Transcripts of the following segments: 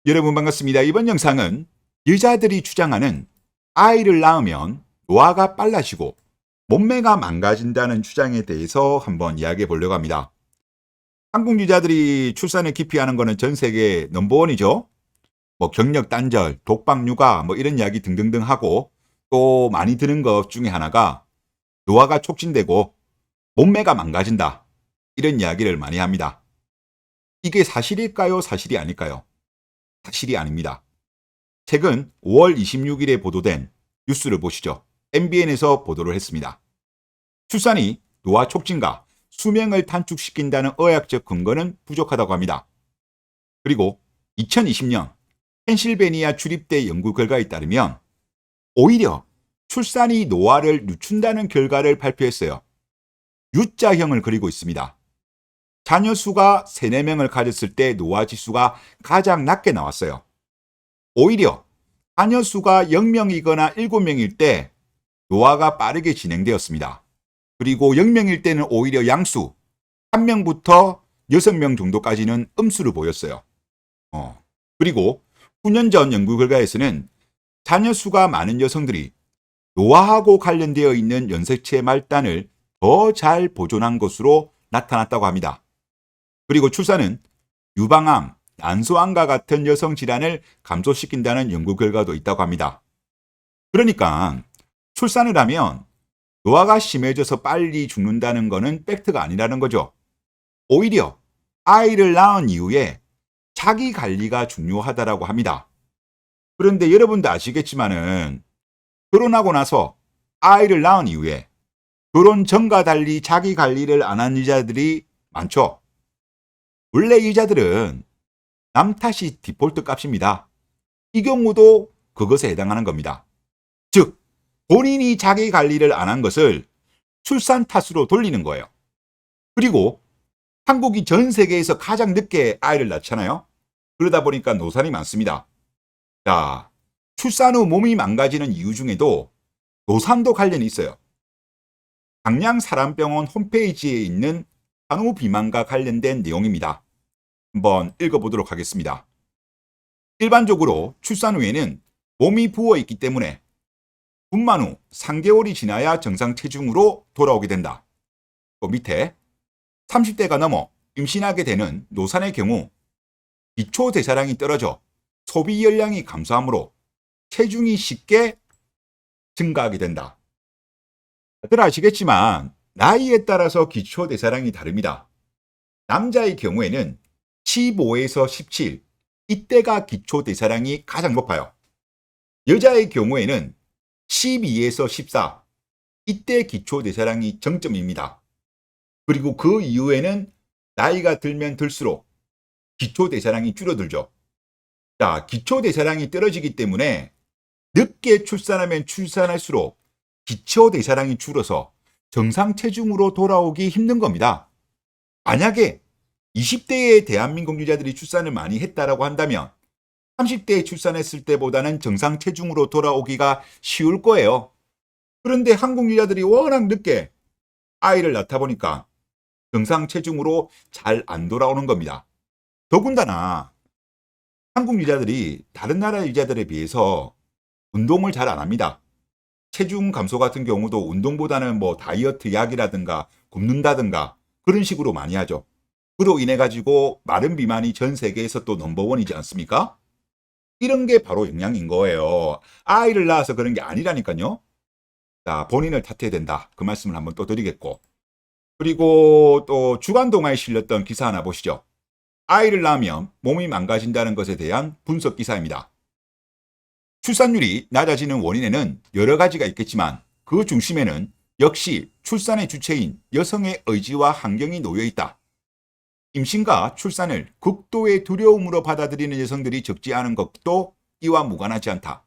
여러분 반갑습니다. 이번 영상은 여자들이 주장하는 아이를 낳으면 노화가 빨라지고 몸매가 망가진다는 주장에 대해서 한번 이야기해 보려고 합니다. 한국 여자들이 출산을 기피하는 것은 전 세계 넘버원이죠. 경력 단절, 독박 육아 이런 이야기 등등등 하고 또 많이 드는 것 중에 하나가 노화가 촉진되고 몸매가 망가진다. 이런 이야기를 많이 합니다. 이게 사실일까요? 사실이 아닐까요? 사실이 아닙니다. 최근 5월 26일에 보도된 뉴스를 보시죠. MBN에서 보도를 했습니다. 출산이 노화 촉진과 수명을 단축시킨다는 의학적 근거는 부족하다고 합니다. 그리고 2020년 펜실베니아 주립대 연구 결과에 따르면 오히려 출산이 노화를 늦춘다는 결과를 발표했어요. U자형을 그리고 있습니다. 자녀 수가 3, 4명을 가졌을 때 노화 지수가 가장 낮게 나왔어요. 오히려 자녀 수가 0명이거나 7명일 때 노화가 빠르게 진행되었습니다. 그리고 0명일 때는 오히려 양수 1명부터 6명 정도까지는 음수를 보였어요. 그리고 9년 전 연구 결과에서는 자녀 수가 많은 여성들이 노화하고 관련되어 있는 연쇄체 말단을 더 잘 보존한 것으로 나타났다고 합니다. 그리고 출산은 유방암, 난소암과 같은 여성 질환을 감소시킨다는 연구 결과도 있다고 합니다. 그러니까 출산을 하면 노화가 심해져서 빨리 죽는다는 것은 팩트가 아니라는 거죠. 오히려 아이를 낳은 이후에 자기 관리가 중요하다고 합니다. 그런데 여러분도 아시겠지만은 결혼하고 나서 아이를 낳은 이후에 결혼 전과 달리 자기 관리를 안 한 여자들이 많죠. 원래 여자들은 남 탓이 디폴트 값입니다. 이 경우도 그것에 해당하는 겁니다. 즉, 본인이 자기 관리를 안 한 것을 출산 탓으로 돌리는 거예요. 그리고 한국이 전 세계에서 가장 늦게 아이를 낳잖아요. 그러다 보니까 노산이 많습니다. 자, 출산 후 몸이 망가지는 이유 중에도 노산도 관련이 있어요. 강양사람병원 홈페이지에 있는 산후 비만과 관련된 내용입니다. 한번 읽어보도록 하겠습니다. 일반적으로 출산 후에는 몸이 부어있기 때문에 분만 후 3개월이 지나야 정상 체중으로 돌아오게 된다. 또 밑에 30대가 넘어 임신하게 되는 노산의 경우 기초 대사량이 떨어져 소비 열량이 감소하므로 체중이 쉽게 증가하게 된다. 다들 아시겠지만 나이에 따라서 기초 대사량이 다릅니다. 남자의 경우에는 15에서 17, 이때가 기초 대사량이 가장 높아요. 여자의 경우에는 12에서 14, 이때 기초 대사량이 정점입니다. 그리고 그 이후에는 나이가 들면 들수록 기초 대사량이 줄어들죠. 자, 기초 대사량이 떨어지기 때문에 늦게 출산하면 출산할수록 기초 대사량이 줄어서 정상 체중으로 돌아오기 힘든 겁니다. 만약에 20대의 대한민국 여자들이 출산을 많이 했다라고 한다면 30대에 출산했을 때보다는 정상 체중으로 돌아오기가 쉬울 거예요. 그런데 한국 여자들이 워낙 늦게 아이를 낳다 보니까 정상 체중으로 잘 안 돌아오는 겁니다. 더군다나 한국 여자들이 다른 나라 여자들에 비해서 운동을 잘 안 합니다. 체중 감소 같은 경우도 운동보다는 다이어트 약이라든가 굶는다든가 그런 식으로 많이 하죠. 그로 인해 가지고 마른 비만이 전 세계에서 또 넘버원이지 않습니까? 이런 게 바로 영향인 거예요. 아이를 낳아서 그런 게 아니라니까요. 자, 본인을 탓해야 된다. 그 말씀을 한번 또 드리겠고. 그리고 또 주간동화에 실렸던 기사 하나 보시죠. 아이를 낳으면 몸이 망가진다는 것에 대한 분석 기사입니다. 출산율이 낮아지는 원인에는 여러 가지가 있겠지만 그 중심에는 역시 출산의 주체인 여성의 의지와 환경이 놓여 있다. 임신과 출산을 극도의 두려움으로 받아들이는 여성들이 적지 않은 것도 이와 무관하지 않다.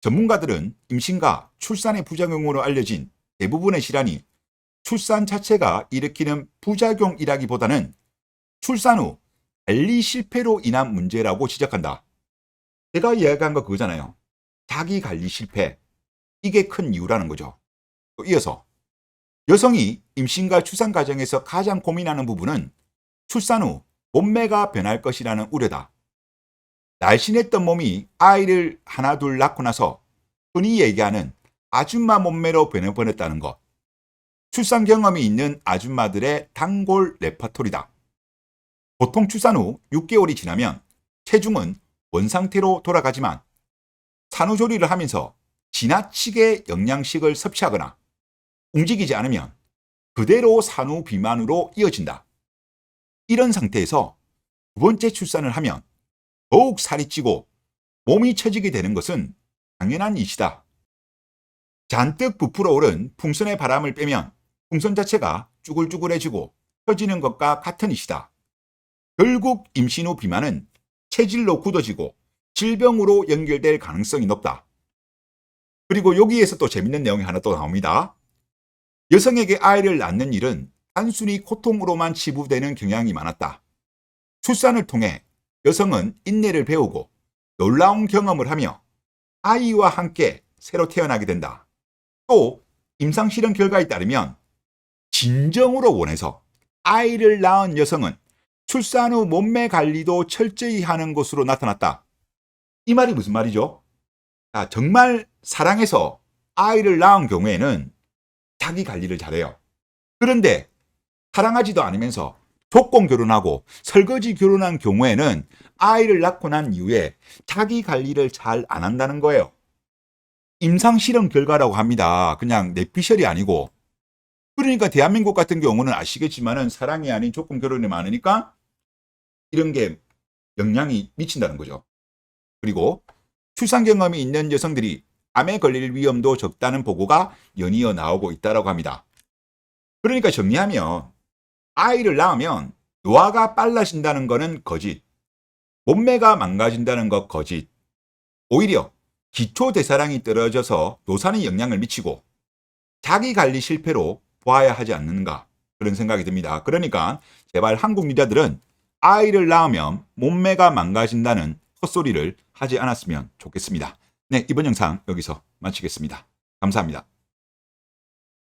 전문가들은 임신과 출산의 부작용으로 알려진 대부분의 질환이 출산 자체가 일으키는 부작용이라기보다는 출산 후 관리 실패로 인한 문제라고 지적한다. 제가 이야기한 거 그거잖아요. 자기 관리 실패. 이게 큰 이유라는 거죠. 또 이어서 여성이 임신과 출산 과정에서 가장 고민하는 부분은 출산 후 몸매가 변할 것이라는 우려다. 날씬했던 몸이 아이를 하나 둘 낳고 나서 흔히 얘기하는 아줌마 몸매로 변해버렸다는 것. 출산 경험이 있는 아줌마들의 단골 레퍼토리다. 보통 출산 후 6개월이 지나면 체중은 원상태로 돌아가지만 산후조리를 하면서 지나치게 영양식을 섭취하거나 움직이지 않으면 그대로 산후 비만으로 이어진다. 이런 상태에서 두 번째 출산을 하면 더욱 살이 찌고 몸이 처지게 되는 것은 당연한 일이다. 잔뜩 부풀어 오른 풍선의 바람을 빼면 풍선 자체가 쭈글쭈글해지고 처지는 것과 같은 일이다. 결국 임신 후 비만은 체질로 굳어지고 질병으로 연결될 가능성이 높다. 그리고 여기에서 또 재밌는 내용이 하나 또 나옵니다. 여성에게 아이를 낳는 일은 단순히 고통으로만 치부되는 경향이 많았다. 출산을 통해 여성은 인내를 배우고 놀라운 경험을 하며 아이와 함께 새로 태어나게 된다. 또 임상실험 결과에 따르면 진정으로 원해서 아이를 낳은 여성은 출산 후 몸매 관리도 철저히 하는 것으로 나타났다. 이 말이 무슨 말이죠? 정말 사랑해서 아이를 낳은 경우에는 자기 관리를 잘해요. 그런데 사랑하지도 않으면서 조건 결혼하고 설거지 결혼한 경우에는 아이를 낳고 난 이후에 자기 관리를 잘 안 한다는 거예요. 임상 실험 결과라고 합니다. 그냥 내피셜이 아니고. 그러니까 대한민국 같은 경우는 아시겠지만은 사랑이 아닌 조건 결혼이 많으니까 이런 게 영향이 미친다는 거죠. 그리고 출산 경험이 있는 여성들이 암에 걸릴 위험도 적다는 보고가 연이어 나오고 있다고 합니다. 그러니까 정리하면 아이를 낳으면 노화가 빨라진다는 것은 거짓, 몸매가 망가진다는 것 거짓, 오히려 기초대사량이 떨어져서 노산에 영향을 미치고 자기 관리 실패로 보아야 하지 않는가 그런 생각이 듭니다. 그러니까 제발 한국 여자들은 아이를 낳으면 몸매가 망가진다는 헛소리를 하지 않았으면 좋겠습니다. 네, 이번 영상 여기서 마치겠습니다. 감사합니다.